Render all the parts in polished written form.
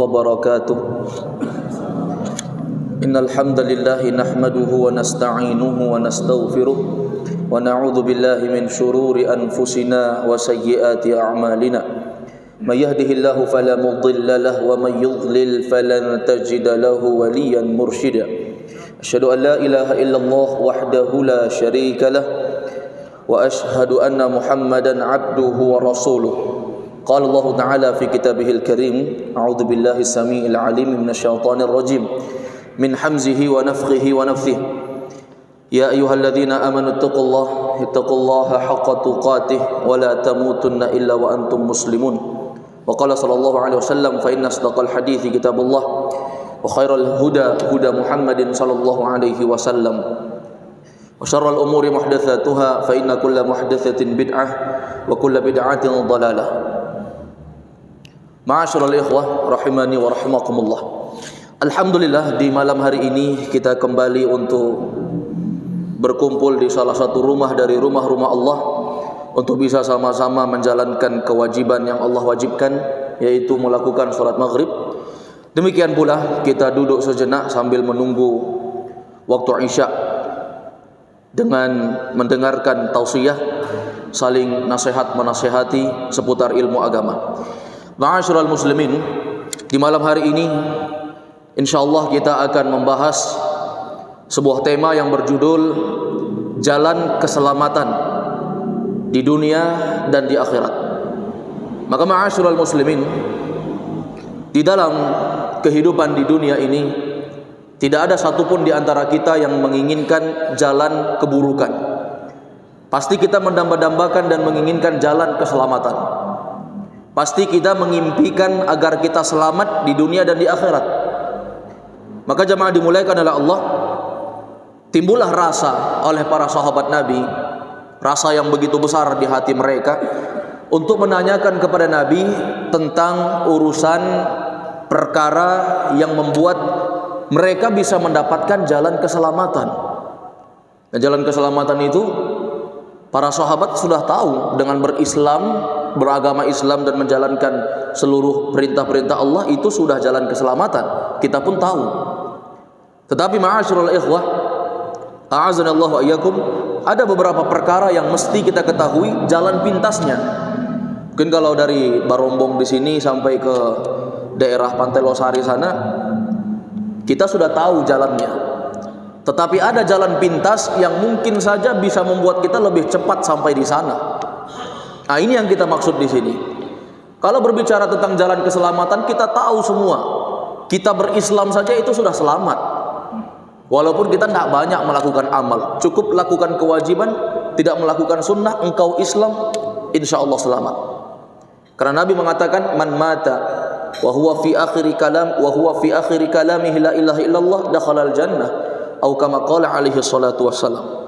وبركاته إن الحمد لله نحمده ونستعينه ونستغفره ونعوذ بالله من شرور أنفسنا وسيئات أعمالنا من يهده الله فلا مضل له ومن يضلل فلن تجد له وليا مرشدا أشهد أن لا إله إلا الله وحده لا شريك له وأشهد أن محمدا عبده ورسوله قال الله تعالى في كتابه الكريم أعوذ بالله السميع العليم من الشيطان الرجيم من حمزه ونفخه ونفثه يا أيها الذين آمنوا اتقوا الله حق تقاته ولا تموتن إلا وأنتم مسلمون وقال صلى الله عليه وسلم فإن أصدق الحديث كتاب الله وخير الهدى هدى محمد صلى الله عليه وسلم وشر الأمور محدثاتها فإن كل محدثة بدعة وكل بدعة ضلالة. Ma'asyiral ikhwah rahimani wa rahimakumullah. Alhamdulillah, di malam hari ini kita kembali untuk berkumpul di salah satu rumah dari rumah-rumah Allah untuk bisa sama-sama menjalankan kewajiban yang Allah wajibkan, yaitu melakukan salat maghrib. Demikian pula kita duduk sejenak sambil menunggu waktu isya dengan mendengarkan tausiah, saling nasihat menasihati seputar ilmu agama. Ma'asyiral muslimin, di malam hari ini insyaallah kita akan membahas sebuah tema yang berjudul Jalan Keselamatan di dunia dan di akhirat. Maka ma'asyiral muslimin, di dalam kehidupan di dunia ini tidak ada satupun di antara kita yang menginginkan jalan keburukan. Pasti kita mendamba-dambakan dan menginginkan jalan keselamatan. Pasti kita mengimpikan agar kita selamat di dunia dan di akhirat. Maka jamaah dimulaikan oleh Allah, timbullah rasa oleh para sahabat Nabi, rasa yang begitu besar di hati mereka untuk menanyakan kepada Nabi tentang urusan perkara yang membuat mereka bisa mendapatkan jalan keselamatan. Dan jalan keselamatan itu para sahabat sudah tahu, dengan beragama Islam dan menjalankan seluruh perintah-perintah Allah itu sudah jalan keselamatan. Kita pun tahu. Tetapi ma'asyiral ikhwah, a'azanallahu iyyakum, ada beberapa perkara yang mesti kita ketahui jalan pintasnya. Mungkin kalau dari Barombong di sini sampai ke daerah Pantai Losari sana kita sudah tahu jalannya. Tetapi ada jalan pintas yang mungkin saja bisa membuat kita lebih cepat sampai di sana. Nah, ini yang kita maksud di sini. Kalau berbicara tentang jalan keselamatan, kita tahu semua. Kita berislam saja itu sudah selamat. Walaupun kita tidak banyak melakukan amal, cukup lakukan kewajiban, tidak melakukan sunnah, engkau Islam, insya Allah selamat. Karena Nabi mengatakan, man mata wa huwa fi akhiri kalamihi la ilaha illallah dakhalal jannah, atau kama qala alaihi salatu wassalam.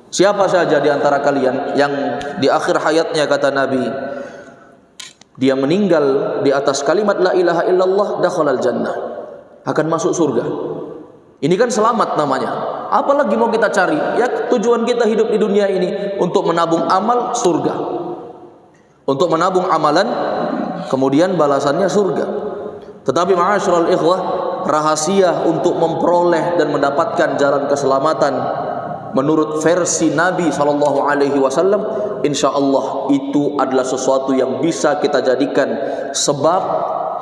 Siapa saja di antara kalian yang di akhir hayatnya, kata Nabi, dia meninggal di atas kalimat la ilaha illallah, dakhalal jannah, akan masuk surga. Ini kan selamat namanya. Apalagi mau kita cari? Ya, tujuan kita hidup di dunia ini untuk menabung amal, surga. Untuk menabung amalan, kemudian balasannya surga. Tetapi ma'asyiral ikhwah, rahasia untuk memperoleh dan mendapatkan jalan keselamatan menurut versi Nabi SAW, insyaallah itu adalah sesuatu yang bisa kita jadikan sebab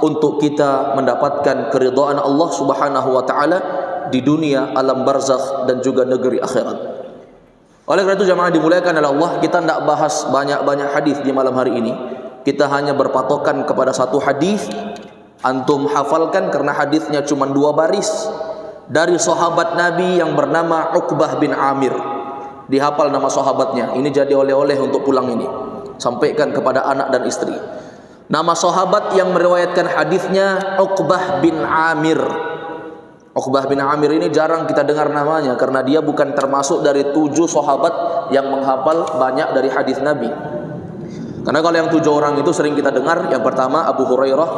untuk kita mendapatkan keridhaan Allah Subhanahu wa taala di dunia, alam barzakh, dan juga negeri akhirat. Oleh karena itu jamaah dimuliakan oleh Allah, kita tidak bahas banyak-banyak hadis di malam hari ini. Kita hanya berpatokan kepada satu hadis. Antum hafalkan karena hadisnya cuma 2 baris dari sahabat Nabi yang bernama Uqbah bin Amir. Dihafal nama sahabatnya. Ini jadi oleh-oleh untuk pulang ini. Sampaikan kepada anak dan istri. Nama sahabat yang meriwayatkan hadisnya Uqbah bin Amir. Uqbah bin Amir ini jarang kita dengar namanya karena dia bukan termasuk dari 7 sahabat yang menghafal banyak dari hadis Nabi. Karena kalau yang 7 orang itu sering kita dengar, yang pertama Abu Hurairah,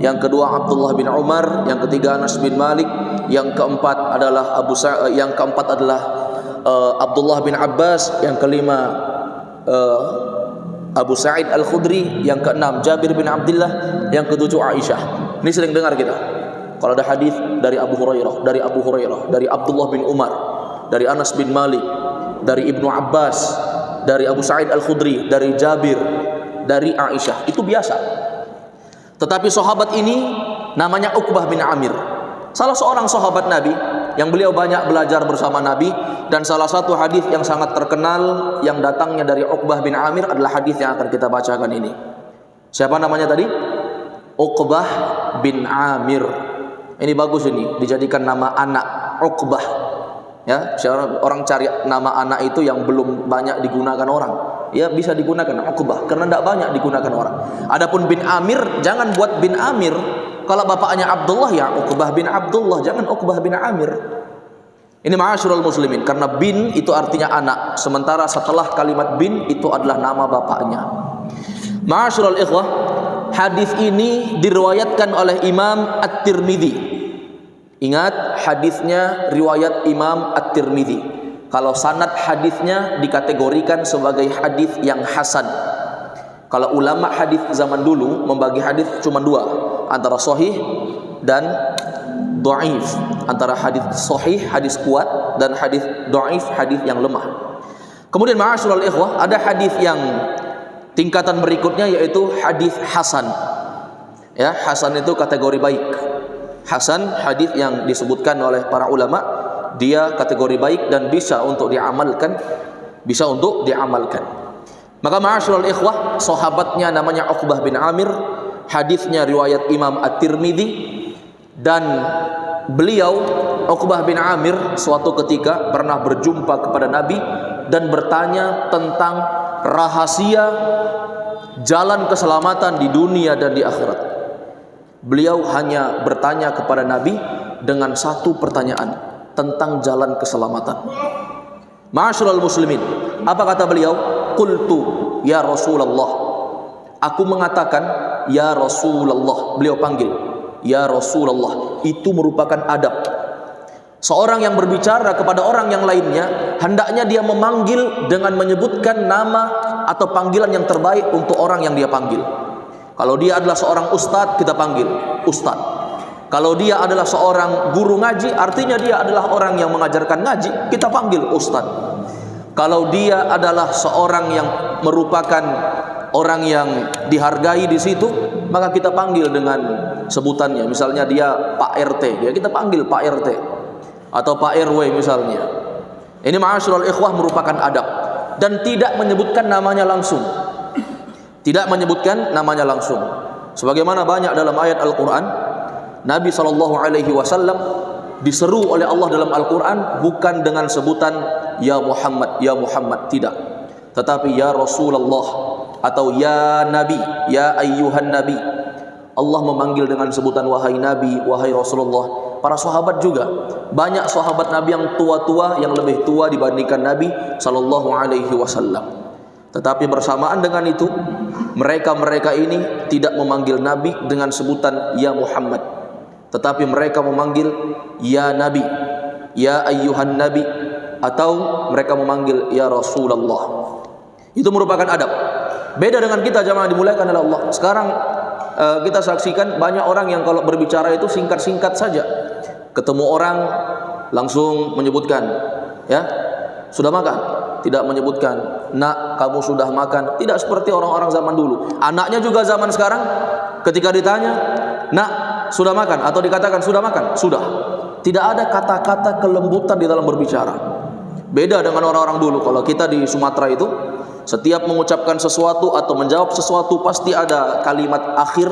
yang kedua Abdullah bin Umar, yang ketiga Anas bin Malik, yang keempat adalah Abdullah bin Abbas, yang kelima Abu Sa'id Al-Khudri, yang keenam Jabir bin Abdullah, yang ketujuh Aisyah. Ini sering dengar kita. Kalau ada hadis dari Abu Hurairah, dari Abdullah bin Umar, dari Anas bin Malik, dari Ibnu Abbas, dari Abu Sa'id Al-Khudri, dari Jabir, dari Aisyah, itu biasa. Tetapi sahabat ini namanya Uqbah bin Amir, salah seorang sahabat Nabi yang beliau banyak belajar bersama Nabi, dan salah satu hadis yang sangat terkenal yang datangnya dari Uqbah bin Amir adalah hadis yang akan kita bacakan ini. Siapa namanya tadi? Uqbah bin Amir. Ini bagus, ini dijadikan nama anak, Uqbah. Ya, orang cari nama anak itu yang belum banyak digunakan orang. Ya, bisa digunakan Uqbah karena tidak banyak digunakan orang. Adapun bin Amir, jangan buat bin Amir. Kalau bapaknya Abdullah, ya Uqbah bin Abdullah, jangan Uqbah bin Amir. Ini ma'asyiral muslimin, karena bin itu artinya anak, sementara setelah kalimat bin itu adalah nama bapaknya. Ma'asyiral ikhwah, hadis ini diriwayatkan oleh Imam At-Tirmidzi. Ingat, hadisnya riwayat Imam At-Tirmidzi. Kalau sanad hadisnya dikategorikan sebagai hadis yang hasan. Kalau ulama hadis zaman dulu membagi hadis cuma dua, antara sahih dan dhaif. Antara hadis sahih, hadis kuat, dan hadis dhaif, hadis yang lemah. Kemudian ma'asyiral ikhwah, ada hadis yang tingkatan berikutnya, yaitu hadis hasan. Ya, hasan itu kategori baik. Hasan, hadis yang disebutkan oleh para ulama, dia kategori baik dan bisa untuk diamalkan, Maka ma'asyiral ikhwah, sahabatnya namanya Uqbah bin Amir, hadisnya riwayat Imam At-Tirmidzi, dan beliau Uqbah bin Amir suatu ketika pernah berjumpa kepada Nabi dan bertanya tentang rahasia jalan keselamatan di dunia dan di akhirat. Beliau hanya bertanya kepada Nabi dengan satu pertanyaan tentang jalan keselamatan. Ma'asyiral muslimin, apa kata beliau? Qultu ya Rasulullah. Aku mengatakan ya Rasulullah. Beliau panggil ya Rasulullah. Itu merupakan adab. Seorang yang berbicara kepada orang yang lainnya, hendaknya dia memanggil dengan menyebutkan nama atau panggilan yang terbaik untuk orang yang dia panggil. Kalau dia adalah seorang ustadz, kita panggil ustadz. Kalau dia adalah seorang guru ngaji, artinya dia adalah orang yang mengajarkan ngaji, kita panggil ustadz. Kalau dia adalah seorang yang merupakan orang yang dihargai di situ, maka kita panggil dengan sebutannya. Misalnya dia Pak RT, ya kita panggil Pak RT, atau Pak RW misalnya. Ini ma'asyiral ikhwah merupakan adab, dan tidak menyebutkan namanya langsung. Tidak menyebutkan namanya langsung. Sebagaimana banyak dalam ayat Al-Quran, Nabi SAW diseru oleh Allah dalam Al-Quran bukan dengan sebutan ya Muhammad, tidak. Tetapi ya Rasulullah atau ya Nabi, ya ayyuhan Nabi. Allah memanggil dengan sebutan wahai Nabi, wahai Rasulullah. Para sahabat juga, banyak sahabat Nabi yang tua-tua, yang lebih tua dibandingkan Nabi SAW. Tetapi bersamaan dengan itu, mereka ini tidak memanggil Nabi dengan sebutan ya Muhammad, tetapi mereka memanggil ya Nabi, ya ayyuhan Nabi, atau mereka memanggil ya Rasulullah. Itu merupakan adab. Beda dengan kita, jamaah dimuliakan oleh Allah. Sekarang kita saksikan banyak orang yang kalau berbicara itu singkat-singkat saja. Ketemu orang langsung menyebutkan, ya sudah makan, tidak menyebutkan nak kamu sudah makan. Tidak seperti orang-orang zaman dulu. Anaknya juga zaman sekarang ketika ditanya nak sudah makan, atau dikatakan sudah makan, sudah. Tidak ada kata-kata kelembutan di dalam berbicara. Beda dengan orang-orang dulu. Kalau kita di Sumatera itu, setiap mengucapkan sesuatu atau menjawab sesuatu pasti ada kalimat akhir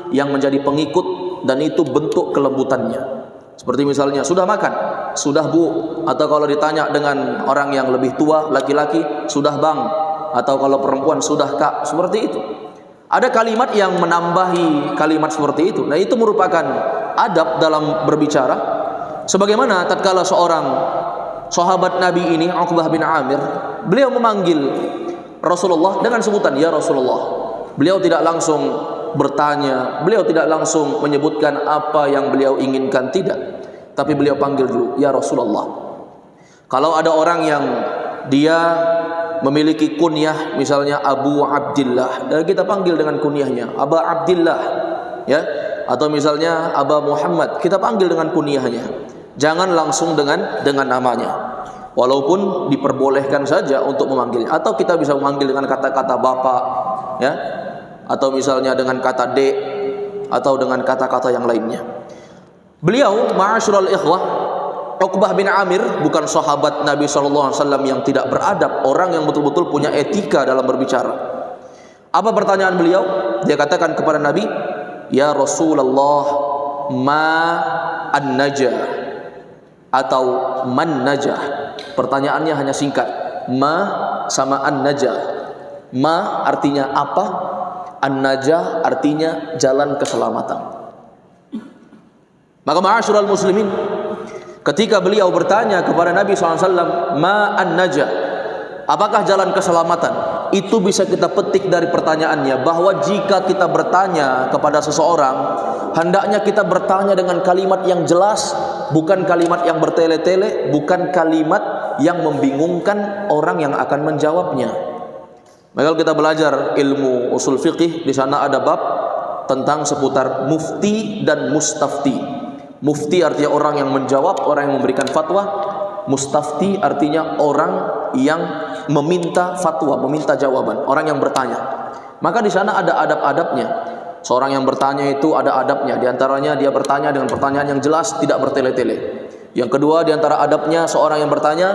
yang menjadi pengikut, dan itu bentuk kelembutannya. Seperti misalnya sudah makan, sudah bu, atau kalau ditanya dengan orang yang lebih tua, laki-laki, sudah bang, atau kalau perempuan sudah kak, seperti itu. Ada kalimat yang menambahi kalimat seperti itu. Nah, itu merupakan adab dalam berbicara. Sebagaimana tatkala seorang sahabat Nabi ini, Uqbah bin Amir, beliau memanggil Rasulullah dengan sebutan ya Rasulullah. Beliau tidak langsung bertanya, beliau tidak langsung menyebutkan apa yang beliau inginkan, tidak. Tapi beliau panggil dulu ya Rasulullah. Kalau ada orang yang dia memiliki kunyah, misalnya Abu Abdillah, dan kita panggil dengan kunyahnya Aba Abdillah, ya. Atau misalnya Aba Muhammad, kita panggil dengan kunyahnya. Jangan langsung dengan namanya. Walaupun diperbolehkan saja untuk memanggilnya, atau kita bisa memanggil dengan kata-kata bapak, ya, atau misalnya dengan kata dek, atau dengan kata-kata yang lainnya. Beliau, ma'asyiral ikhwah, Uqbah bin Amir bukan sahabat Nabi SAW yang tidak beradab, orang yang betul-betul punya etika dalam berbicara. Apa pertanyaan beliau? Dia katakan kepada Nabi, ya Rasulullah, ma an-najah, atau man najah. Pertanyaannya hanya singkat, ma sama an-najah. Ma artinya apa, an-najah artinya jalan keselamatan. Maka ma'asyiral muslimin, ketika beliau bertanya kepada Nabi SAW, ma an-najah, apakah jalan keselamatan? Itu bisa kita petik dari pertanyaannya, bahwa jika kita bertanya kepada seseorang, hendaknya kita bertanya dengan kalimat yang jelas, bukan kalimat yang bertele-tele, bukan kalimat yang membingungkan orang yang akan menjawabnya. Maka kita belajar ilmu usul fiqih, di sana ada bab tentang seputar mufti dan mustafti. Mufti artinya orang yang menjawab, orang yang memberikan fatwa. Mustafti artinya orang yang meminta fatwa, meminta jawaban, orang yang bertanya. Maka di sana ada adab-adabnya. Seorang yang bertanya itu ada adabnya. Di antaranya dia bertanya dengan pertanyaan yang jelas, tidak bertele-tele. Yang kedua, di antara adabnya seorang yang bertanya,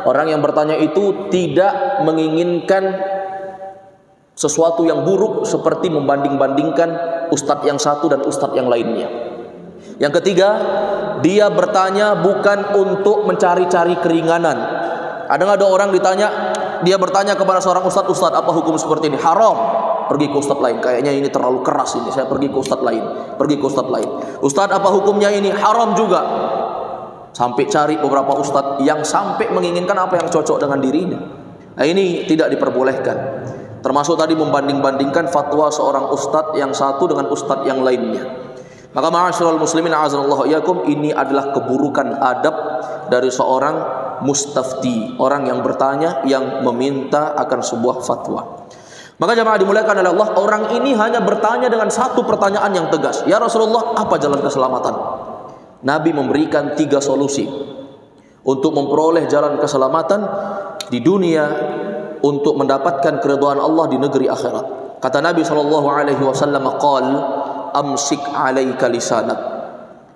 orang yang bertanya itu tidak menginginkan sesuatu yang buruk seperti membanding-bandingkan ustadz yang satu dan ustadz yang lainnya. Yang ketiga, dia bertanya bukan untuk mencari-cari keringanan. Ada orang ditanya, dia bertanya kepada seorang ustadz, "Ustadz, apa hukum seperti ini?" "Haram." Pergi ke ustadz lain. "Kayaknya ini terlalu keras ini, saya pergi ke ustadz lain." Pergi ke ustadz lain. "Ustadz, apa hukumnya ini?" "Haram juga." Sampai cari beberapa ustadz yang sampai menginginkan apa yang cocok dengan dirinya. Nah, ini tidak diperbolehkan. Termasuk tadi membanding-bandingkan fatwa seorang ustadz yang satu dengan ustadz yang lainnya. Maka ma'asyiral muslimin a'azallahu iyyakum, ini adalah keburukan adab dari seorang mustafti, orang yang bertanya, yang meminta akan sebuah fatwa. Maka jamaah dimuliakan oleh Allah, orang ini hanya bertanya dengan satu pertanyaan yang tegas, "Ya Rasulullah, apa jalan keselamatan?" Nabi memberikan 3 solusi untuk memperoleh jalan keselamatan di dunia, untuk mendapatkan keridhaan Allah di negeri akhirat. Kata Nabi SAW, qal amsik alaika lisanak.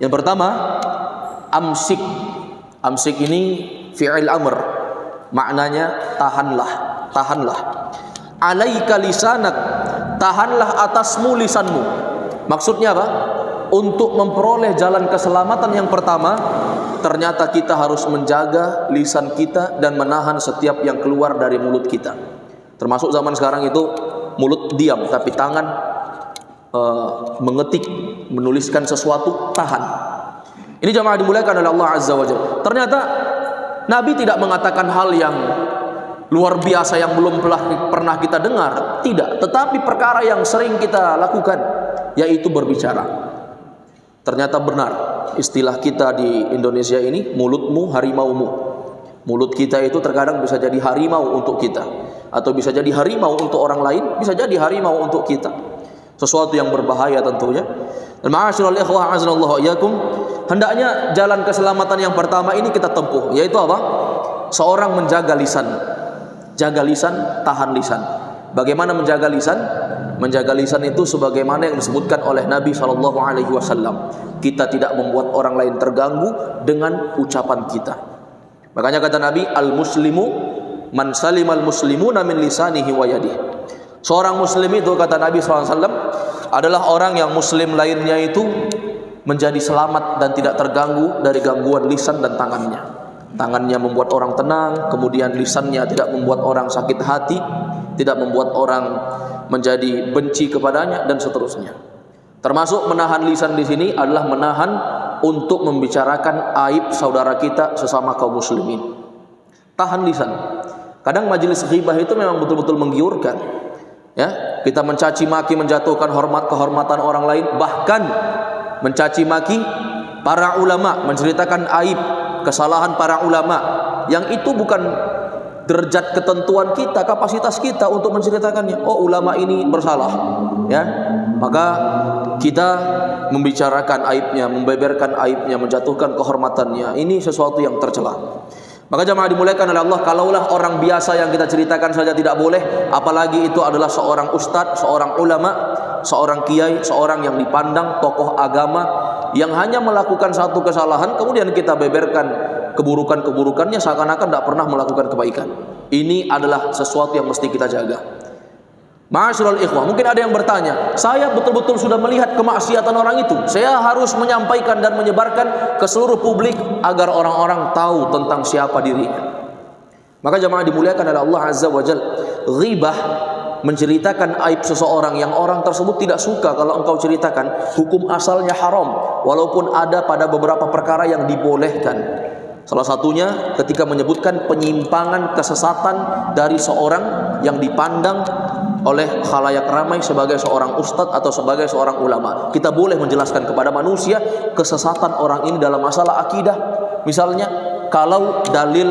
Yang pertama, amsik. Amsik ini fi'il amr, maknanya tahanlah, tahanlah. Alaika lisanak, tahanlah atasmu lisanmu. Maksudnya apa? Untuk memperoleh jalan keselamatan yang pertama, ternyata kita harus menjaga lisan kita dan menahan setiap yang keluar dari mulut kita. Termasuk zaman sekarang itu mulut diam, tapi tangan mengetik, menuliskan sesuatu, tahan. Ini jamaah dimuliakan oleh Allah Azza wa Jalla. Ternyata Nabi tidak mengatakan hal yang luar biasa yang belum pernah kita dengar, tidak, tetapi perkara yang sering kita lakukan, yaitu berbicara. Ternyata benar istilah kita di Indonesia ini, mulutmu harimaumu. Mulut kita itu terkadang bisa jadi harimau untuk kita, atau bisa jadi harimau untuk orang lain, bisa jadi harimau untuk kita. Sesuatu yang berbahaya tentunya. Dan ma'asyiral ikhwah azanallahu iyyakum, hendaknya jalan keselamatan yang pertama ini kita tempuh, yaitu apa? Seorang menjaga lisan. Jaga lisan, tahan lisan. Bagaimana menjaga lisan? Menjaga lisan itu sebagaimana yang disebutkan oleh Nabi SAW. Kita tidak membuat orang lain terganggu dengan ucapan kita. Makanya kata Nabi, al-muslimu man salimal muslimuna min lisanihi wa yadihi. Seorang muslim itu, kata Nabi SAW, adalah orang yang muslim lainnya itu menjadi selamat dan tidak terganggu dari gangguan lisan dan tangannya. Tangannya membuat orang tenang, kemudian lisannya tidak membuat orang sakit hati, tidak membuat orang menjadi benci kepadanya, dan seterusnya. Termasuk menahan lisan di sini adalah menahan untuk membicarakan aib saudara kita sesama kaum muslimin. Tahan lisan. Kadang majelis ghibah itu memang betul-betul menggiurkan. Ya, kita mencaci maki, menjatuhkan kehormatan orang lain, bahkan mencaci maki para ulama, menceritakan aib, kesalahan para ulama, yang itu bukan derajat ketentuan kita, kapasitas kita untuk menceritakannya. Oh, ulama ini bersalah, ya. Maka kita membicarakan aibnya, membeberkan aibnya, menjatuhkan kehormatannya, ini sesuatu yang tercela. Maka jamaah dimuliakan oleh Allah, kalaulah orang biasa yang kita ceritakan saja tidak boleh, apalagi itu adalah seorang ustadz, seorang ulama, seorang kiai, seorang yang dipandang tokoh agama yang hanya melakukan satu kesalahan kemudian kita beberkan keburukan-keburukannya seakan-akan tidak pernah melakukan kebaikan. Ini adalah sesuatu yang mesti kita jaga. Ma'asyiral ikhwah, mungkin ada yang bertanya, saya betul-betul sudah melihat kemaksiatan orang itu, saya harus menyampaikan dan menyebarkan ke seluruh publik agar orang-orang tahu tentang siapa dirinya. Maka jemaah dimuliakan oleh Allah Azza wa Jalla, ghibah, menceritakan aib seseorang yang orang tersebut tidak suka kalau engkau ceritakan, hukum asalnya haram, walaupun ada pada beberapa perkara yang dibolehkan. Salah satunya ketika menyebutkan penyimpangan, kesesatan dari seorang yang dipandang oleh khalayak ramai sebagai seorang ustadz atau sebagai seorang ulama. Kita boleh menjelaskan kepada manusia kesesatan orang ini dalam masalah akidah. Misalnya, kalau dalil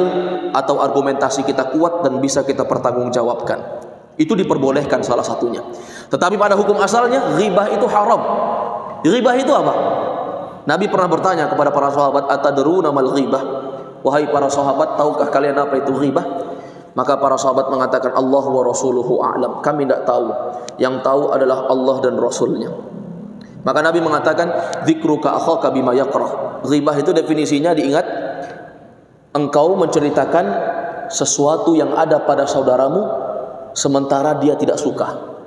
atau argumentasi kita kuat dan bisa kita pertanggungjawabkan, itu diperbolehkan salah satunya. Tetapi pada hukum asalnya, ghibah itu haram. Ghibah itu apa? Nabi pernah bertanya kepada para sahabat, atadruna mal ghibah? Wahai para sahabat, tahukah kalian apa itu ghibah? Maka para sahabat mengatakan, Allah wa rasuluhu a'lam. Kami tidak tahu. Yang tahu adalah Allah dan Rasulnya. Maka Nabi mengatakan, dzikruka akhaka bima yakrah. Ghibah itu definisinya diingat, engkau menceritakan sesuatu yang ada pada saudaramu sementara dia tidak suka.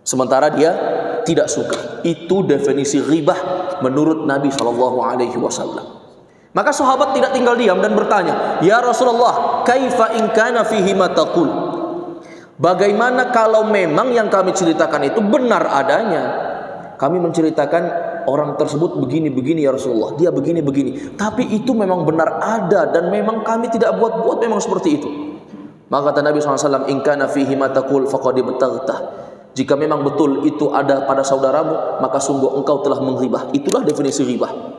Sementara dia tidak suka. Itu definisi ghibah menurut Nabi SAW. Maka sahabat tidak tinggal diam dan bertanya, ya Rasulullah, kaifa in kana fihi ma taqul? Bagaimana kalau memang yang kami ceritakan itu benar adanya? Kami menceritakan orang tersebut begini-begini ya Rasulullah, dia begini-begini. Tapi itu memang benar ada dan memang kami tidak buat-buat, memang seperti itu. Maka kata Nabi SAW, in kana fihi ma taqul faqad ibtaghta. Jika memang betul itu ada pada saudaramu, maka sungguh engkau telah menghibah. Itulah definisi ghibah.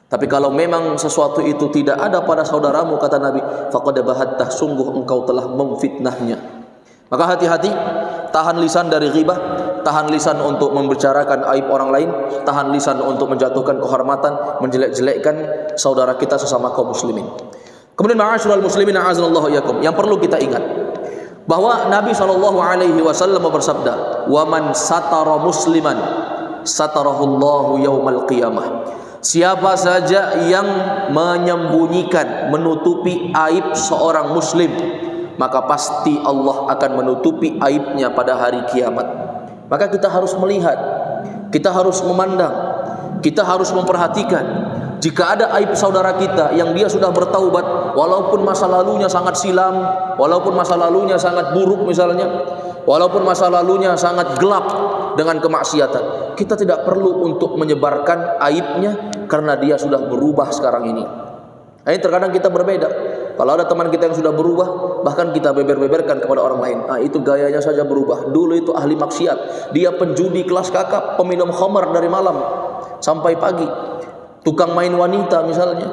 Tapi kalau memang sesuatu itu tidak ada pada saudaramu, kata Nabi, faqad bahattah, sungguh engkau telah memfitnahnya. Maka hati-hati, tahan lisan dari ghibah, tahan lisan untuk membicarakan aib orang lain, tahan lisan untuk menjatuhkan kehormatan, menjelek-jelekkan saudara kita sesama kaum muslimin. Kemudian ma'asyiral muslimin a'azallahu iyyakum, yang perlu kita ingat bahwa Nabi SAW bersabda, "Wa man satara musliman satarahullahu yaumal qiyamah." Siapa saja yang menyembunyikan, menutupi aib seorang muslim, maka pasti Allah akan menutupi aibnya pada hari kiamat. Maka kita harus melihat, kita harus memandang, kita harus memperhatikan. Jika ada aib saudara kita yang dia sudah bertaubat, walaupun masa lalunya sangat silam, walaupun masa lalunya sangat buruk misalnya, walaupun masa lalunya sangat gelap dengan kemaksiatan, kita tidak perlu untuk menyebarkan aibnya karena dia sudah berubah sekarang ini. Ini terkadang kita berbeda. Kalau ada teman kita yang sudah berubah, bahkan kita beber-beberkan kepada orang lain. Itu gayanya saja berubah. Dulu itu ahli maksiat, dia penjudi kelas kakap, peminum khamar dari malam sampai pagi, tukang main wanita misalnya.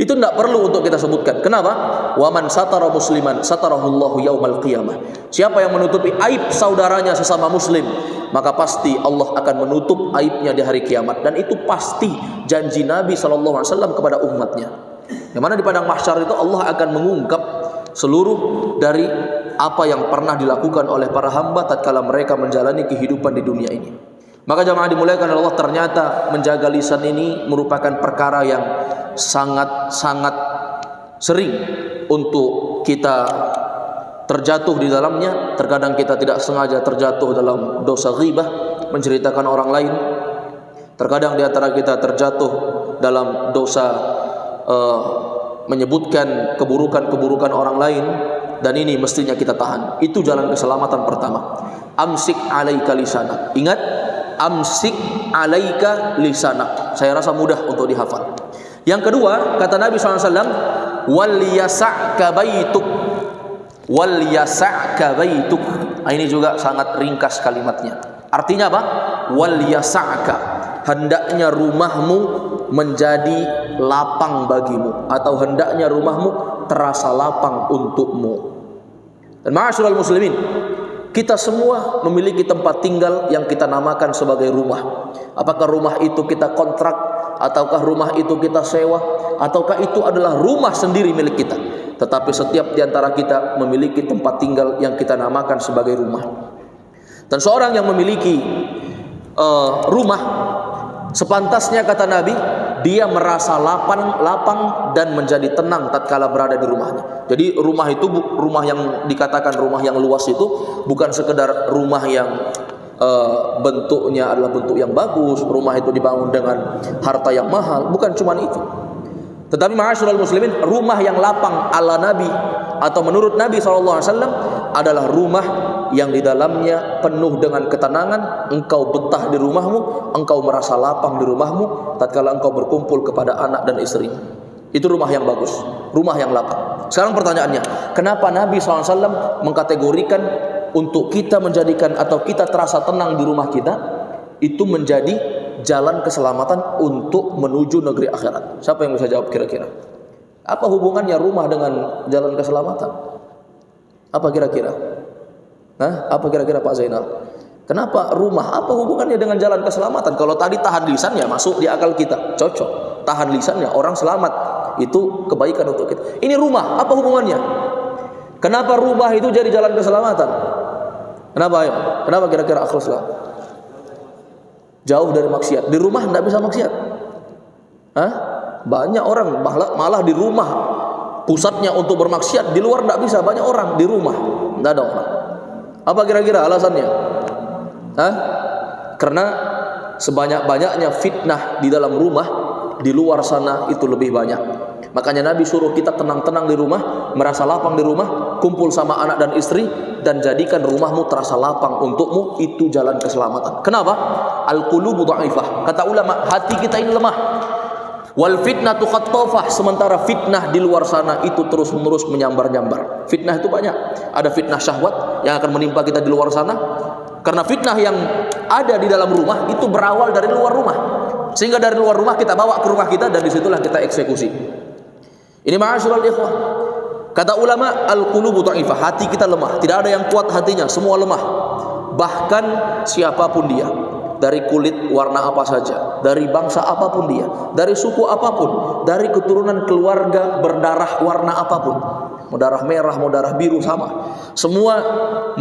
Itu tidak perlu untuk kita sebutkan. Kenapa? Wa man satara musliman satarahullahu yaumal qiyamah. Siapa yang menutupi aib saudaranya sesama muslim, maka pasti Allah akan menutup aibnya di hari kiamat. Dan itu pasti janji Nabi SAW kepada umatnya. Yang mana di padang mahsyar itu Allah akan mengungkap seluruh dari apa yang pernah dilakukan oleh para hamba tatkala mereka menjalani kehidupan di dunia ini. Maka jamaah dimuliakan oleh Allah, ternyata menjaga lisan ini merupakan perkara yang sangat-sangat sering untuk kita terjatuh di dalamnya. Terkadang kita tidak sengaja terjatuh dalam dosa ghibah, menceritakan orang lain. Terkadang di antara kita terjatuh dalam dosa menyebutkan keburukan-keburukan orang lain, dan ini mestinya kita tahan. Itu jalan keselamatan pertama. Amsik alaika lisanak. Ingat, amsik alaika lisanak. Saya rasa mudah untuk dihafal. Yang kedua, kata Nabi SAW, wal yasa'ka baituk. Wal yasa'ka baituk. Ini juga sangat ringkas kalimatnya. Artinya apa? Wal yasa'ka, hendaknya rumahmu menjadi lapang bagimu, atau hendaknya rumahmu terasa lapang untukmu. Dan ma'asyiral muslimin, Kita semua memiliki tempat tinggal yang kita namakan sebagai rumah. Apakah rumah itu kita kontrak, ataukah rumah itu kita sewa, ataukah itu adalah rumah sendiri milik kita. Tetapi setiap di antara kita memiliki tempat tinggal yang kita namakan sebagai rumah. Dan seorang yang memiliki rumah, sepantasnya kata Nabi, dia merasa lapang dan menjadi tenang tatkala berada di rumahnya. Jadi rumah itu, rumah yang dikatakan rumah yang luas itu bukan sekedar rumah yang bentuknya adalah bentuk yang bagus, rumah itu dibangun dengan harta yang mahal, bukan cuma itu. Tetapi ma'asyiral muslimin, rumah yang lapang ala Nabi atau menurut Nabi SAW adalah rumah yang di dalamnya penuh dengan ketenangan. Engkau betah di rumahmu, engkau merasa lapang di rumahmu tatkala engkau berkumpul kepada anak dan istri. Itu rumah yang bagus, rumah yang lapang. Sekarang pertanyaannya, kenapa Nabi SAW mengkategorikan untuk kita menjadikan atau kita terasa tenang di rumah kita itu menjadi jalan keselamatan untuk menuju negeri akhirat? Siapa yang bisa jawab kira-kira? Apa hubungannya rumah dengan jalan keselamatan? Apa kira-kira? Apa kira-kira Pak Zainal? Kenapa rumah? Apa hubungannya dengan jalan keselamatan? Kalau tadi tahan lisan ya masuk di akal kita, cocok. Tahan lisannya orang selamat, itu kebaikan untuk kita. Ini rumah, apa hubungannya? Kenapa rumah itu jadi jalan keselamatan? Kenapa ya? Kenapa kira-kira akhir Islam? Jauh dari maksiat. Di rumah tidak bisa maksiat. Banyak orang malah di rumah pusatnya untuk bermaksiat, di luar tidak bisa. Banyak orang di rumah tidak ada orang. Apa kira-kira alasannya? Karena sebanyak-banyaknya fitnah di dalam rumah, di luar sana itu lebih banyak. Makanya Nabi suruh kita tenang-tenang di rumah, merasa lapang di rumah, kumpul sama anak dan istri, dan jadikan rumahmu terasa lapang untukmu. Itu jalan keselamatan. Kenapa? Al-qulubu dha'ifah. Kata ulama, hati kita ini lemah. Wal fitnatu khattafah. Sementara fitnah di luar sana itu terus-menerus menyambar-nyambar. Fitnah itu banyak. Ada fitnah syahwat yang akan menimpa kita di luar sana. Karena fitnah yang ada di dalam rumah itu berawal dari luar rumah. Sehingga dari luar rumah kita bawa ke rumah kita, dan disitulah kita eksekusi. Ini ma'asyiral ikhwah. Kata ulama, al-qulubu dha'ifah. Hati kita lemah. Tidak ada yang kuat hatinya, semua lemah. Bahkan siapapun dia, dari kulit warna apa saja, dari bangsa apapun dia, dari suku apapun, dari keturunan keluarga berdarah warna apapun, mau darah merah, mau darah biru, sama. Semua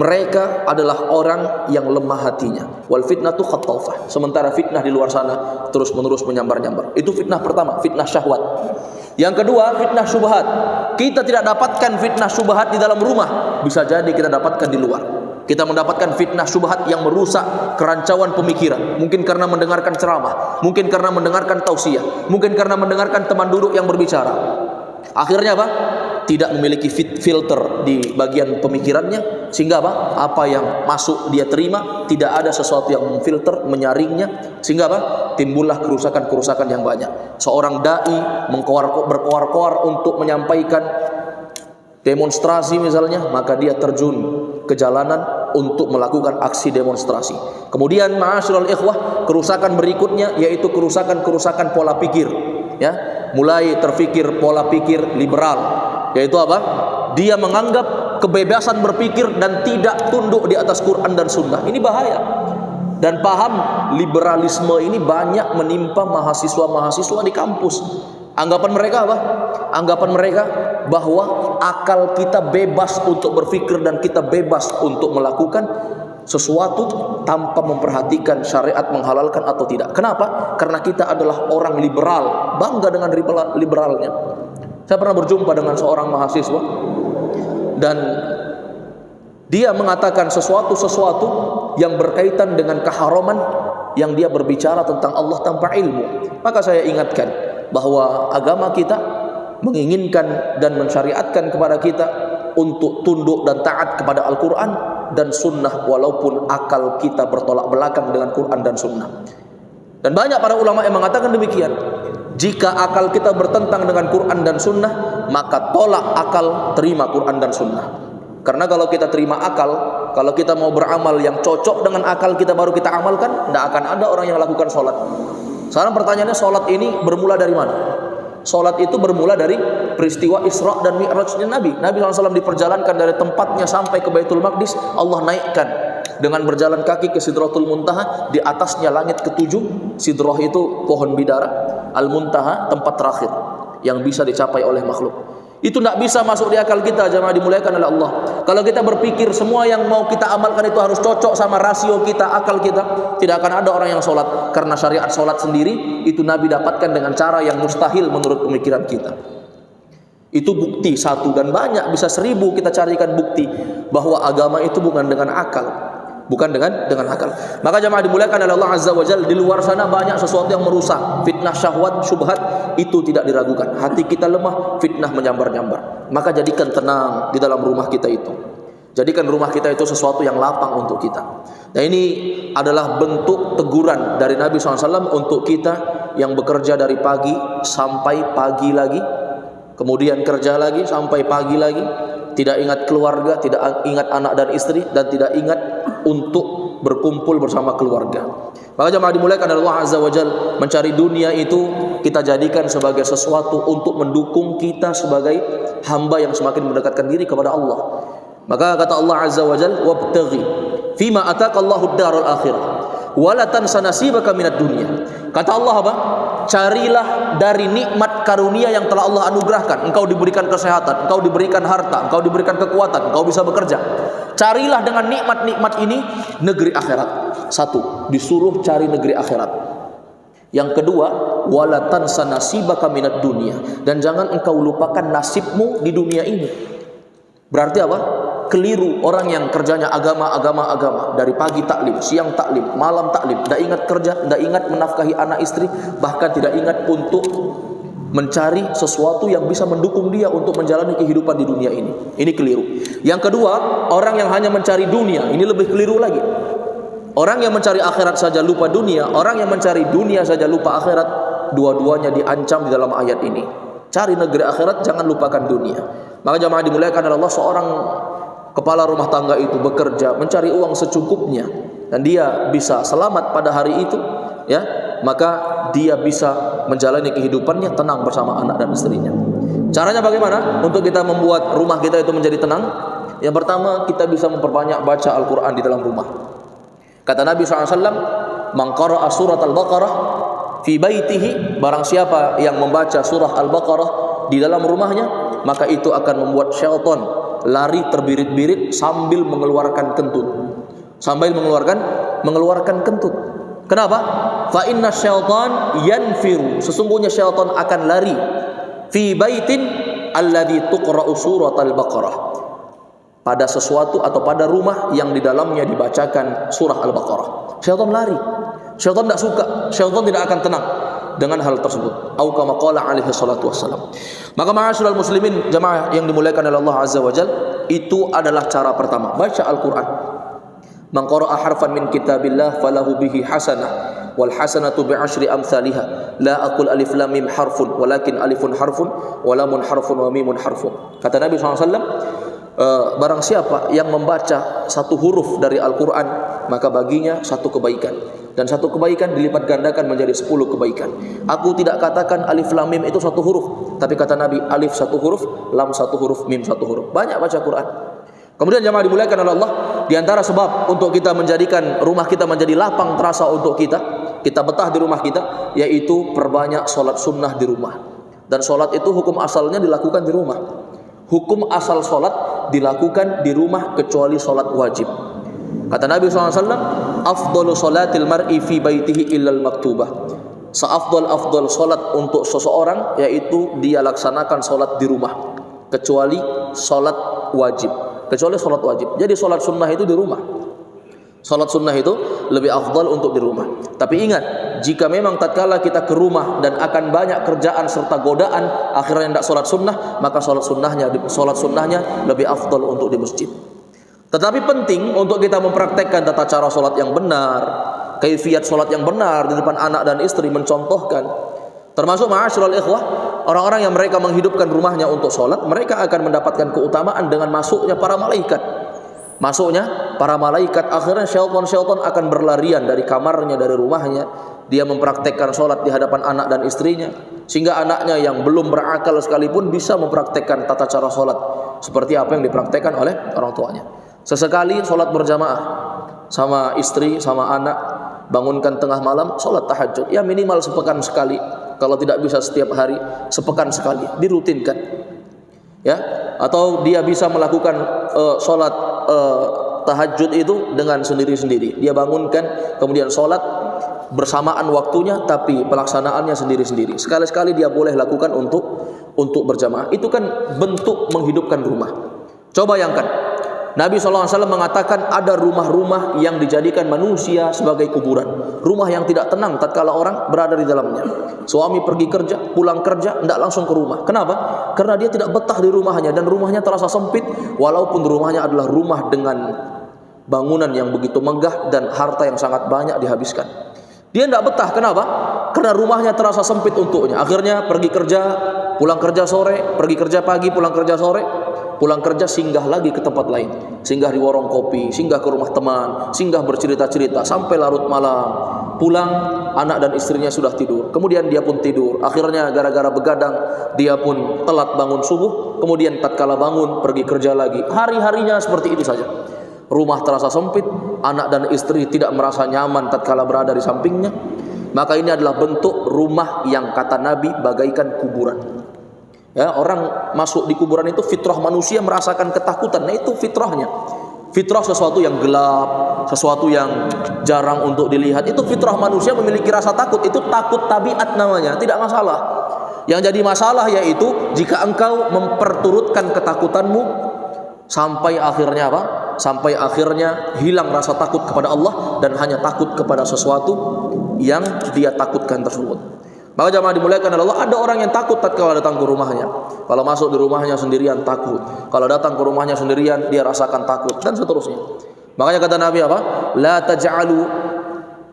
mereka adalah orang yang lemah hatinya. Wal fitnatu khattafah. Sementara fitnah di luar sana terus menerus menyambar-nyambar. Itu fitnah pertama, fitnah syahwat. Yang kedua, fitnah syubhat. Kita tidak dapatkan fitnah syubhat di dalam rumah, bisa jadi kita dapatkan di luar. Kita mendapatkan fitnah syubhat yang merusak kerancauan pemikiran. Mungkin karena mendengarkan ceramah, mungkin karena mendengarkan tausiah, mungkin karena mendengarkan teman duduk yang berbicara. Akhirnya apa? Tidak memiliki filter di bagian pemikirannya, sehingga apa? Apa yang masuk dia terima, tidak ada sesuatu yang memfilter, menyaringnya, sehingga apa? Timbullah kerusakan-kerusakan yang banyak. Seorang dai berkoar-koar untuk menyampaikan demonstrasi misalnya, maka dia terjun ke jalanan untuk melakukan aksi demonstrasi. Kemudian ma'asyiral ikhwah, kerusakan berikutnya yaitu kerusakan pola pikir, ya. Mulai terfikir pola pikir liberal, yaitu apa? Dia menganggap kebebasan berpikir dan tidak tunduk di atas Quran dan Sunnah. Ini bahaya. Dan paham liberalisme ini banyak menimpa mahasiswa-mahasiswa di kampus. Anggapan mereka apa? Anggapan mereka bahwa akal kita bebas untuk berpikir dan kita bebas untuk melakukan sesuatu tanpa memperhatikan syariat menghalalkan atau tidak. Kenapa? Karena kita adalah orang liberal, bangga dengan liberalnya. Saya pernah berjumpa dengan seorang mahasiswa, dan dia mengatakan sesuatu yang berkaitan dengan keharaman, yang dia berbicara tentang Allah tanpa ilmu. Maka saya ingatkan bahwa agama kita menginginkan dan mensyariatkan kepada kita untuk tunduk dan taat kepada Al-Quran dan Sunnah, walaupun akal kita bertolak belakang dengan Quran dan Sunnah. Dan banyak para ulama yang mengatakan demikian. Jika akal kita bertentang dengan Quran dan Sunnah, maka tolak akal, terima Quran dan Sunnah. Karena kalau kita terima akal, kalau kita mau beramal yang cocok dengan akal kita baru kita amalkan, tidak akan ada orang yang lakukan sholat. Sekarang pertanyaannya, sholat ini bermula dari mana? Salat itu bermula dari peristiwa Isra dan Mi'rajnya Nabi. Nabi SAW diperjalankan dari tempatnya sampai ke Baitul Maqdis. Allah naikkan dengan berjalan kaki ke Sidratul Muntaha. Di atasnya langit ketujuh. Sidrah itu pohon bidara. Al-Muntaha tempat terakhir yang bisa dicapai oleh makhluk. Itu tidak bisa masuk di akal kita, jemaah dimuliakan oleh Allah. Kalau kita berpikir semua yang mau kita amalkan itu harus cocok sama rasio kita, akal kita, tidak akan ada orang yang sholat. Karena syariat sholat sendiri itu Nabi dapatkan dengan cara yang mustahil menurut pemikiran kita. Itu bukti satu, dan banyak, bisa 1000 kita carikan bukti bahwa agama itu bukan dengan akal, bukan dengan akal. Maka jemaah dimuliakan oleh Allah Azza wa Jalla, di luar sana banyak sesuatu yang merusak, fitnah, syahwat, syubhat, itu tidak diragukan. Hati kita lemah, fitnah menyambar-nyambar. Maka jadikan tenang di dalam rumah kita itu. Jadikan rumah kita itu sesuatu yang lapang untuk kita. Nah, ini adalah bentuk teguran dari Nabi SAW untuk kita yang bekerja dari pagi sampai pagi lagi, kemudian kerja lagi sampai pagi lagi, tidak ingat keluarga, tidak ingat anak dan istri, dan tidak ingat untuk berkumpul bersama keluarga. Maka jemaah dimuliakan oleh Allah Azza wa Jalla, mencari dunia itu kita jadikan sebagai sesuatu untuk mendukung kita sebagai hamba yang semakin mendekatkan diri kepada Allah. Maka kata Allah Azza wa Jalla, wabtaghi fima ataqallahu ad-darul akhirah wa la tansa nasibaka minad dunya. Kata Allah apa? Carilah dari nikmat karunia yang telah Allah anugerahkan. Engkau diberikan kesehatan, engkau diberikan harta, engkau diberikan kekuatan, engkau bisa bekerja. Carilah dengan nikmat-nikmat ini negeri akhirat. Satu, disuruh cari negeri akhirat. Yang kedua, wala tansa nasibaka minad dunya, dan jangan engkau lupakan nasibmu di dunia ini. Berarti apa? Keliru orang yang kerjanya agama, dari pagi taklim, siang taklim, malam taklim, tidak ingat kerja, tidak ingat menafkahi anak istri, bahkan tidak ingat untuk mencari sesuatu yang bisa mendukung dia untuk menjalani kehidupan di dunia ini. Ini keliru. Yang kedua, orang yang hanya mencari dunia, ini lebih keliru lagi. Orang yang mencari akhirat saja lupa dunia, orang yang mencari dunia saja lupa akhirat, dua-duanya diancam di dalam ayat ini. Cari negeri akhirat, jangan lupakan dunia. Maka jemaah dimuliakan oleh Allah, seorang kepala rumah tangga itu bekerja, mencari uang secukupnya, dan dia bisa selamat pada hari itu, ya, maka dia bisa menjalani kehidupannya tenang bersama anak dan istrinya. Caranya bagaimana untuk kita membuat rumah kita itu menjadi tenang? Yang pertama, kita bisa memperbanyak baca Al-Quran di dalam rumah. Kata Nabi SAW, man qara'a surat Al-Baqarah fi baitihi, barang siapa yang membaca surah Al-Baqarah di dalam rumahnya, maka itu akan membuat syaitan lari terbirit-birit sambil mengeluarkan kentut. Sambil mengeluarkan kentut. Kenapa? Fa inna syaitan yanfiru, sesungguhnya syaitan akan lari fi baitin alladhi tuqra'u surat Al-Baqarah, pada sesuatu atau pada rumah yang di dalamnya dibacakan surah Al-Baqarah. Syaitan lari. Syaitan tidak suka, syaitan tidak akan tenang dengan hal tersebut. Au kama qala alaihi salatu wassalam. Maka ma'asyiral muslimin, jemaah yang dimuliakan oleh Allah Azza wa Jalla, itu adalah cara pertama, baca Al-Qur'an. Man qara'a harfan min kitabillah falahu bihi hasanah wal hasanatu bi'asyri amsalihha. La aqul alif lam mim harfun walakin alifun harfun wa lamun harfun wa mimun harfun. Kata Nabi SAW, barang siapa yang membaca satu huruf dari Al-Quran, maka baginya satu kebaikan, dan satu kebaikan dilipat gandakan menjadi 10 kebaikan. Aku tidak katakan alif lam mim itu satu huruf, tapi kata Nabi, alif satu huruf, lam satu huruf, mim satu huruf. Banyak baca Quran. Kemudian jemaah dimuliakan oleh Allah, di antara sebab untuk kita menjadikan rumah kita menjadi lapang terasa untuk kita betah di rumah kita, yaitu perbanyak solat sunnah di rumah. Dan solat itu hukum asalnya dilakukan di rumah. Hukum asal solat dilakukan di rumah kecuali solat wajib. Kata Nabi SAW, afdalu salatil mar'i fi baitihi illal maktubah. Seafdal solat untuk seseorang yaitu dia laksanakan solat di rumah, kecuali solat wajib. Jadi solat sunnah itu di rumah. Solat sunnah itu lebih afdal untuk di rumah. Tapi ingat, jika memang tatkala kita ke rumah dan akan banyak kerjaan serta godaan, akhirnya tidak solat sunnah, maka solat sunnahnya lebih afdal untuk di masjid. Tetapi penting untuk kita mempraktekkan tata cara solat yang benar, kaifiat solat yang benar di depan anak dan istri, mencontohkan. Termasuk ma'asyiral ikhwah, orang-orang yang mereka menghidupkan rumahnya untuk solat, mereka akan mendapatkan keutamaan dengan masuknya para malaikat. Akhirnya syaitan akan berlarian dari kamarnya, dari rumahnya. Dia mempraktekkan solat di hadapan anak dan istrinya. sehingga anaknya yang belum berakal sekalipun bisa mempraktekkan tata cara sholat seperti apa yang dipraktekkan oleh orang tuanya. Sesekali sholat berjamaah sama istri, sama anak, bangunkan tengah malam sholat tahajud, ya minimal sepekan sekali. Kalau tidak bisa setiap hari, sepekan sekali dirutinkan, ya. Atau dia bisa melakukan sholat tahajud itu dengan sendiri-sendiri. Dia bangunkan kemudian sholat bersamaan waktunya, tapi pelaksanaannya sendiri-sendiri. Sekali-sekali dia boleh lakukan untuk berjamaah. Itu kan bentuk menghidupkan rumah. Coba bayangkan, Nabi SAW mengatakan ada rumah-rumah yang dijadikan manusia sebagai kuburan. Rumah yang tidak tenang tatkala orang berada di dalamnya. Suami pergi kerja, pulang kerja, tidak langsung ke rumah. Kenapa? Karena dia tidak betah di rumahnya dan rumahnya terasa sempit, walaupun rumahnya adalah rumah dengan bangunan yang begitu megah dan harta yang sangat banyak dihabiskan. Dia tidak betah. Kenapa? Karena rumahnya terasa sempit untuknya. Akhirnya pergi kerja, pulang kerja sore, pergi kerja pagi, pulang kerja sore, pulang kerja singgah lagi ke tempat lain, singgah di warung kopi, singgah ke rumah teman, singgah bercerita-cerita sampai larut malam. Pulang, anak dan istrinya sudah tidur, kemudian dia pun tidur. Akhirnya gara-gara begadang, dia pun telat bangun subuh. Kemudian tatkala bangun pergi kerja lagi. Hari-harinya seperti itu saja. Rumah terasa sempit, anak dan istri tidak merasa nyaman tatkala berada di sampingnya. Maka ini adalah bentuk rumah yang kata Nabi bagaikan kuburan. Ya, orang masuk di kuburan itu fitrah manusia merasakan ketakutan. Nah, itu fitrahnya. Fitrah sesuatu yang gelap, sesuatu yang jarang untuk dilihat. Itu fitrah manusia memiliki rasa takut. Itu takut tabiat namanya, tidak masalah. Yang jadi masalah yaitu jika engkau memperturutkan ketakutanmu sampai akhirnya apa? Sampai akhirnya hilang rasa takut kepada Allah dan hanya takut kepada sesuatu yang dia takutkan tersebut. Maka jamaah dimuliakan oleh Allah, ada orang yang takut tatkala datang ke rumahnya. Kalau masuk di rumahnya sendirian takut. Kalau datang ke rumahnya sendirian dia rasakan takut dan seterusnya. Makanya kata Nabi apa? La taj'alu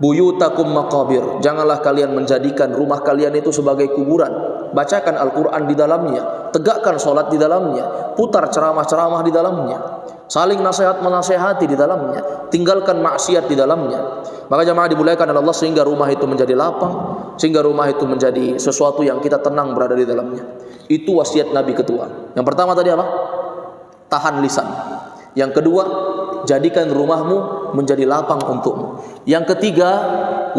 buyutakum maqabir. Janganlah kalian menjadikan rumah kalian itu sebagai kuburan. Bacakan Al-Qur'an di dalamnya, tegakkan salat di dalamnya, putar ceramah-ceramah di dalamnya, saling nasihat menasehati di dalamnya, tinggalkan maksiat di dalamnya. Maka jamaah dimuliakan oleh Allah, sehingga rumah itu menjadi lapang, sehingga rumah itu menjadi sesuatu yang kita tenang berada di dalamnya. Itu wasiat Nabi kedua. Yang pertama tadi apa? Tahan lisan. Yang kedua, jadikan rumahmu menjadi lapang untukmu. Yang ketiga,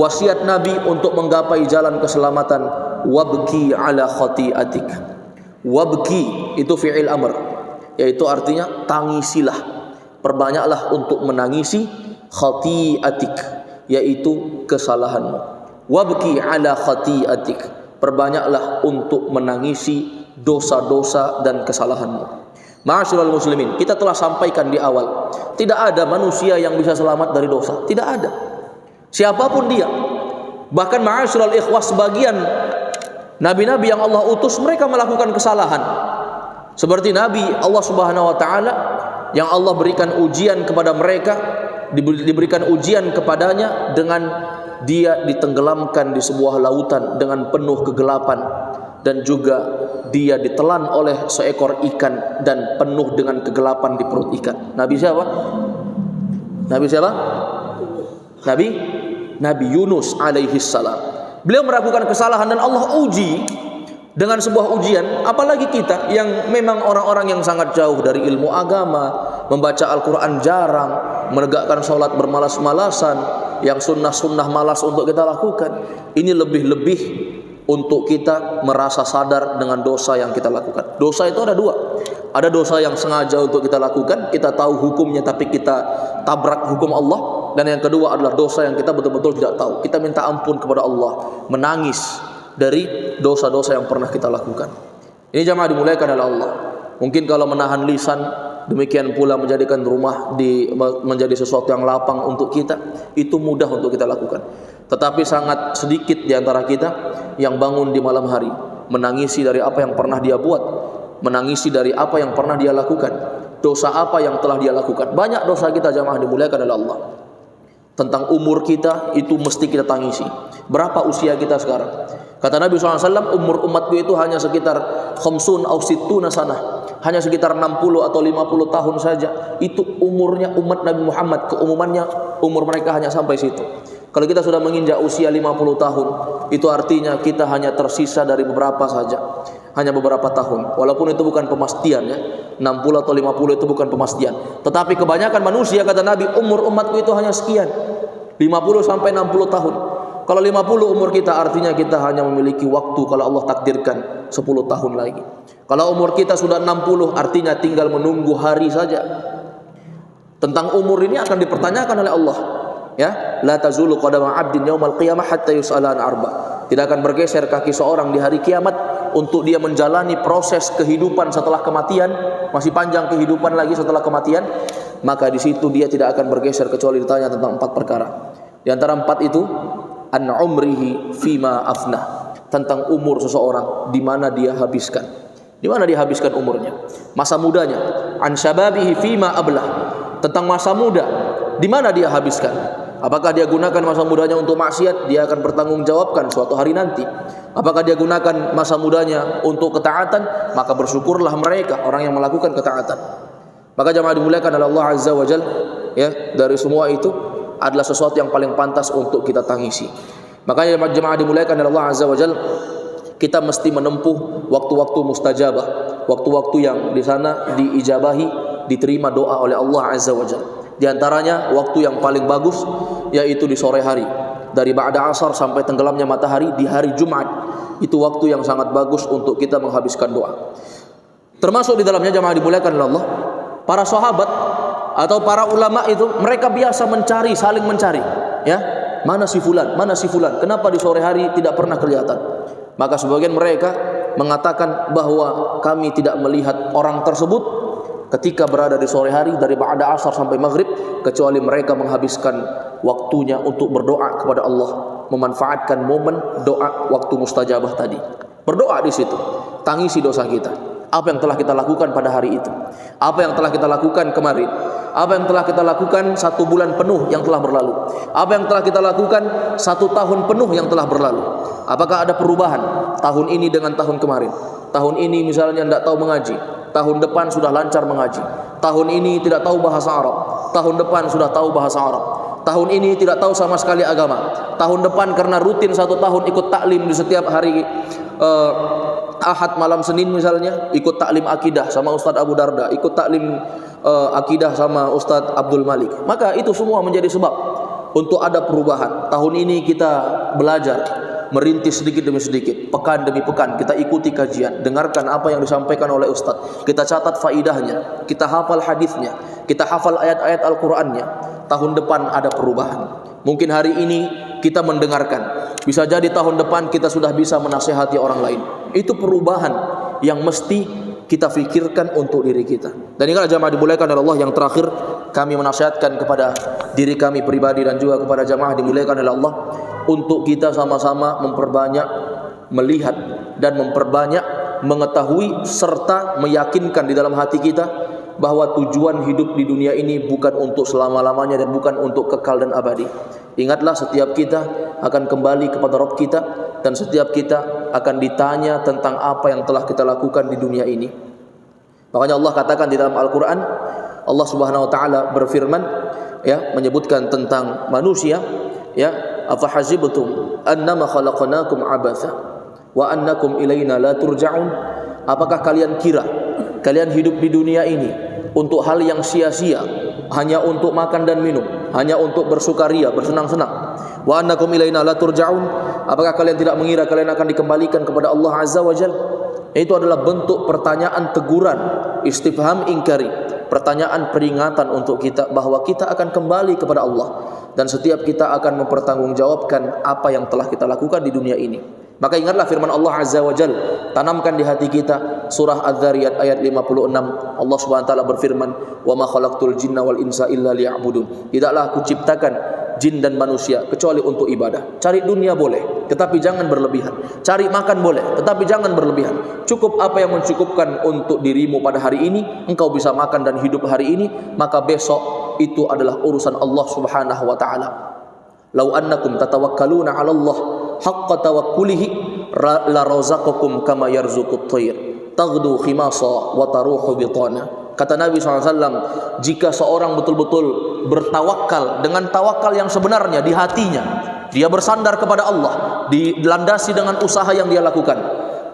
wasiat Nabi untuk menggapai jalan keselamatan, wabki ala khati'atik. Wabki itu fi'il amr, yaitu artinya tangisilah, perbanyaklah untuk menangisi khati'atik, yaitu kesalahanmu. Wabki ala khati'atik, perbanyaklah untuk menangisi dosa-dosa dan kesalahanmu. Ma'asyiral muslimin, kita telah sampaikan di awal, tidak ada manusia yang bisa selamat dari dosa, tidak ada, siapapun dia. Bahkan ma'asyiral ikhwah, sebagian nabi-nabi yang Allah utus, mereka melakukan kesalahan. Seperti Nabi Allah Subhanahu wa taala yang Allah berikan ujian kepada mereka, diberikan ujian kepadanya dengan dia ditenggelamkan di sebuah lautan dengan penuh kegelapan, dan juga dia ditelan oleh seekor ikan dan penuh dengan kegelapan di perut ikan. Nabi siapa? Nabi siapa? Nabi Yunus alaihi salam. Beliau melakukan kesalahan dan Allah uji dengan sebuah ujian. Apalagi kita yang memang orang-orang yang sangat jauh dari ilmu agama, membaca Al-Quran jarang, menegakkan sholat bermalas-malasan, yang sunnah-sunnah malas untuk kita lakukan. Ini lebih-lebih untuk kita merasa sadar dengan dosa yang kita lakukan. Dosa itu ada dua. Ada dosa yang sengaja untuk kita lakukan, kita tahu hukumnya tapi kita tabrak hukum Allah. Dan yang kedua adalah dosa yang kita betul-betul tidak tahu. Kita minta ampun kepada Allah, menangis dari dosa-dosa yang pernah kita lakukan. Ini jamaah dimuliakan oleh Allah. Mungkin kalau menahan lisan, demikian pula menjadikan rumah menjadi sesuatu yang lapang untuk kita, itu mudah untuk kita lakukan. Tetapi sangat sedikit di antara kita yang bangun di malam hari menangisi dari apa yang pernah dia buat, menangisi dari apa yang pernah dia lakukan, dosa apa yang telah dia lakukan. Banyak dosa kita jamaah dimuliakan oleh Allah. Tentang umur kita itu mesti kita tangisi. Berapa usia kita sekarang? Kata Nabi SAW, umur umatku itu hanya sekitar khamsun au sittuna sanah, hanya sekitar 60 atau 50 tahun saja. Itu umurnya umat Nabi Muhammad. Keumumannya umur mereka hanya sampai situ. Kalau kita sudah menginjak usia 50 tahun, itu artinya kita hanya tersisa dari beberapa saja, hanya beberapa tahun. Walaupun itu bukan pemastian ya, 60 atau 50 itu bukan pemastian. Tetapi kebanyakan manusia, kata Nabi, umur umatku itu hanya sekian, 50 sampai 60 tahun. Kalau 50 umur kita, artinya kita hanya memiliki waktu kalau Allah takdirkan 10 tahun lagi. Kalau umur kita sudah 60, artinya tinggal menunggu hari saja. Tentang umur ini akan dipertanyakan oleh Allah. Ya, la tazulu qadama 'abdin yaumal qiyamah hatta yus'ala an arba. Tidak akan bergeser kaki seorang di hari kiamat untuk dia menjalani proses kehidupan setelah kematian, masih panjang kehidupan lagi setelah kematian, maka di situ dia tidak akan bergeser kecuali ditanya tentang 4 perkara. Di antara 4 itu, an umrihi fima afnah, tentang umur seseorang, di mana dia habiskan. Di mana dia habiskan umurnya? Masa mudanya. An syababihi fima ablah, tentang masa muda, di mana dia habiskan. Apakah dia gunakan masa mudanya untuk maksiat? Dia akan bertanggungjawabkan suatu hari nanti. Apakah dia gunakan masa mudanya untuk ketaatan? Maka bersyukurlah mereka orang yang melakukan ketaatan. Maka jamaah dimuliakan oleh Allah Azza wa Jalla, ya, dari semua itu adalah sesuatu yang paling pantas untuk kita tangisi. Makanya jemaah dimuliakan oleh Allah Azza wa Jalla, kita mesti menempuh waktu-waktu mustajabah, waktu-waktu yang di sana diijabahi, diterima doa oleh Allah Azza wa Jalla. Di antaranya waktu yang paling bagus yaitu di sore hari, dari ba'da asar sampai tenggelamnya matahari di hari Jumat. Itu waktu yang sangat bagus untuk kita menghabiskan doa. Termasuk di dalamnya jamaah dimuliakan oleh Allah, para sahabat atau para ulama itu mereka biasa mencari, saling mencari, ya. Mana si fulan? Mana si fulan? Kenapa di sore hari tidak pernah kelihatan? Maka sebagian mereka mengatakan bahwa kami tidak melihat orang tersebut ketika berada di sore hari dari ba'da asar sampai maghrib, kecuali mereka menghabiskan waktunya untuk berdoa kepada Allah, memanfaatkan momen doa waktu mustajabah tadi. Berdoa di situ, tangisi dosa kita. Apa yang telah kita lakukan pada hari itu? Apa yang telah kita lakukan kemarin? Apa yang telah kita lakukan 1 bulan penuh yang telah berlalu? Apa yang telah kita lakukan 1 tahun penuh yang telah berlalu? Apakah ada perubahan tahun ini dengan tahun kemarin? Tahun ini misalnya tidak tahu mengaji, tahun depan sudah lancar mengaji. Tahun ini tidak tahu bahasa Arab, tahun depan sudah tahu bahasa Arab. Tahun ini tidak tahu sama sekali agama. Tahun depan karena rutin 1 tahun ikut taklim di setiap hari Ahad malam Senin misalnya, ikut taklim akidah sama Ustadz Abu Darda, ikut taklim akidah sama Ustadz Abdul Malik. Maka itu semua menjadi sebab untuk ada perubahan. Tahun ini kita belajar, merintis sedikit demi sedikit, pekan demi pekan kita ikuti kajian, dengarkan apa yang disampaikan oleh Ustadz, kita catat faidahnya, kita hafal hadisnya, kita hafal ayat-ayat Al-Qur'annya. Tahun depan ada perubahan. Mungkin hari ini kita mendengarkan, bisa jadi tahun depan kita sudah bisa menasihati orang lain. Itu perubahan yang mesti kita fikirkan untuk diri kita. Dan inilah jamaah dimuliakan oleh Allah, yang terakhir kami menasihatkan kepada diri kami pribadi dan juga kepada jamaah dimuliakan oleh Allah, untuk kita sama-sama memperbanyak melihat dan memperbanyak mengetahui serta meyakinkan di dalam hati kita bahwa tujuan hidup di dunia ini bukan untuk selama-lamanya dan bukan untuk kekal dan abadi. Ingatlah, setiap kita akan kembali kepada Rabb kita, dan setiap kita akan ditanya tentang apa yang telah kita lakukan di dunia ini. Makanya Allah katakan di dalam Al-Qur'an, Allah Subhanahu wa taala berfirman, ya, menyebutkan tentang manusia, ya, afa hasibtum annama khalaqnakum abatha wa annakum ilaina la turja'un. Apakah kalian kira kalian hidup di dunia ini untuk hal yang sia-sia, hanya untuk makan dan minum, hanya untuk bersukaria, bersenang-senang? Wa annakum ilaina la turja'un. Apakah kalian tidak mengira kalian akan dikembalikan kepada Allah Azza wa Jalla? Itu adalah bentuk pertanyaan teguran, istifham ingkari, pertanyaan peringatan untuk kita bahwa kita akan kembali kepada Allah, dan setiap kita akan mempertanggungjawabkan apa yang telah kita lakukan di dunia ini. Maka ingatlah firman Allah Azza wa Jalla, tanamkan di hati kita surah Az-Zariyat ayat 56. Allah Subhanahu wa taala berfirman, "Wa ma khalaqtul jinna wal insa illa liya'budun." Tidaklah aku ciptakan jin dan manusia kecuali untuk ibadah. Cari dunia boleh, tetapi jangan berlebihan. Cari makan boleh, tetapi jangan berlebihan. Cukup apa yang mencukupkan untuk dirimu pada hari ini. Engkau bisa makan dan hidup hari ini, maka besok itu adalah urusan Allah Subhanahu wa taala. Lau annakum tatawakkaluna 'ala Allah haqqa tawakkulihi la razaqakum kama yarzuqut tayr taghdu khimasa wa taruhu bitana. Kata Nabi SAW, jika seorang betul-betul bertawakal dengan tawakal yang sebenarnya di hatinya, dia bersandar kepada Allah, dilandasi dengan usaha yang dia lakukan,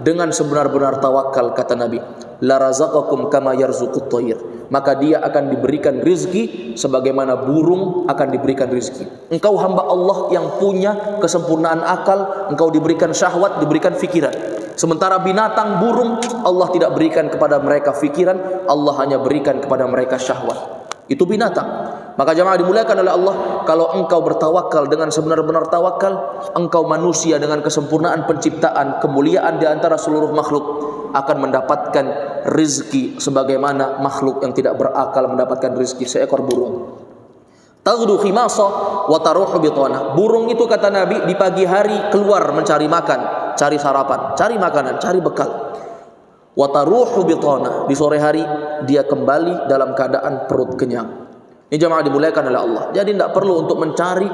dengan sebenar-benar tawakal, kata Nabi, la razaqakum kama yarzuqut thair, maka dia akan diberikan rizki sebagaimana burung akan diberikan rizki. Engkau hamba Allah yang punya kesempurnaan akal, engkau diberikan syahwat, diberikan fikiran. Sementara binatang, burung, Allah tidak berikan kepada mereka fikiran, Allah hanya berikan kepada mereka syahwat. Itu binatang. Maka jamaah dimuliakan oleh Allah, kalau engkau bertawakal dengan sebenar-benar tawakal, engkau manusia dengan kesempurnaan penciptaan, kemuliaan di antara seluruh makhluk, akan mendapatkan rizki sebagaimana makhluk yang tidak berakal mendapatkan rizki seekor burung. Taghdu khimasa wa taruhu bitana. Burung itu, kata Nabi, di pagi hari keluar mencari makan, cari sarapan, cari makanan, cari bekal. Wa taruhu bitana. Di sore hari dia kembali dalam keadaan perut kenyang. Ini jamaah dimuliakan oleh Allah. Jadi tidak perlu untuk mencari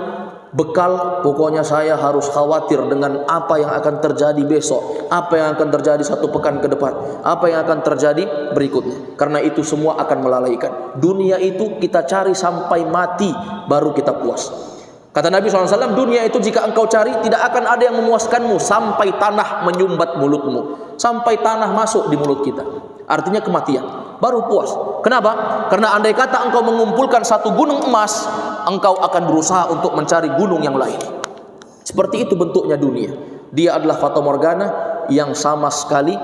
bekal, pokoknya saya harus khawatir dengan apa yang akan terjadi besok, apa yang akan terjadi 1 pekan ke depan, apa yang akan terjadi berikutnya. Karena itu semua akan melalaikan. Dunia itu kita cari sampai mati baru kita puas. Kata Nabi SAW, dunia itu jika engkau cari tidak akan ada yang memuaskanmu sampai tanah menyumbat mulutmu, sampai tanah masuk di mulut kita. Artinya kematian, baru puas. Kenapa? Karena andai kata engkau mengumpulkan 1 gunung emas, engkau akan berusaha untuk mencari gunung yang lain. Seperti itu bentuknya dunia. Dia adalah fata morgana yang sama sekali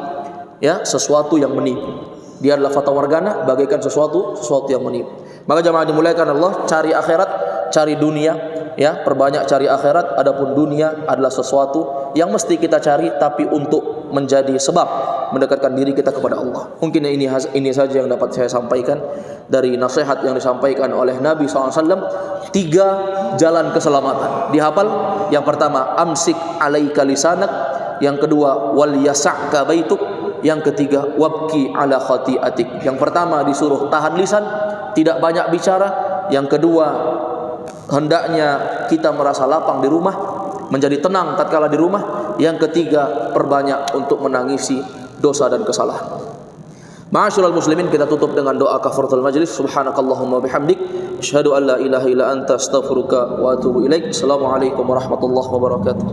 sesuatu yang menipu. Dia adalah fata morgana bagaikan sesuatu yang menipu. Maka jamaah dimuliakan Allah, cari akhirat, cari dunia, perbanyak cari akhirat. Adapun dunia adalah sesuatu yang mesti kita cari, tapi untuk menjadi sebab mendekatkan diri kita kepada Allah. Mungkin ini saja yang dapat saya sampaikan dari nasihat yang disampaikan oleh Nabi SAW. 3 jalan keselamatan dihafal. Yang pertama, amsik alaika lisanak. Yang kedua, wal yasa'ka baituk. Yang ketiga, wabki ala khati'atik. Yang pertama disuruh tahan lisan, tidak banyak bicara. Yang kedua, hendaknya kita merasa lapang di rumah, menjadi tenang tatkala di rumah. Yang ketiga, perbanyak untuk menangisi dosa dan kesalahan. Ma'asyiral muslimin, kita tutup dengan doa kafaratul majlis. Subhanakallahumma bihamdik, asyhadu an la ilaha illa anta, astaghfiruka wa atubu ilaik. Assalamualaikum warahmatullahi wabarakatuh.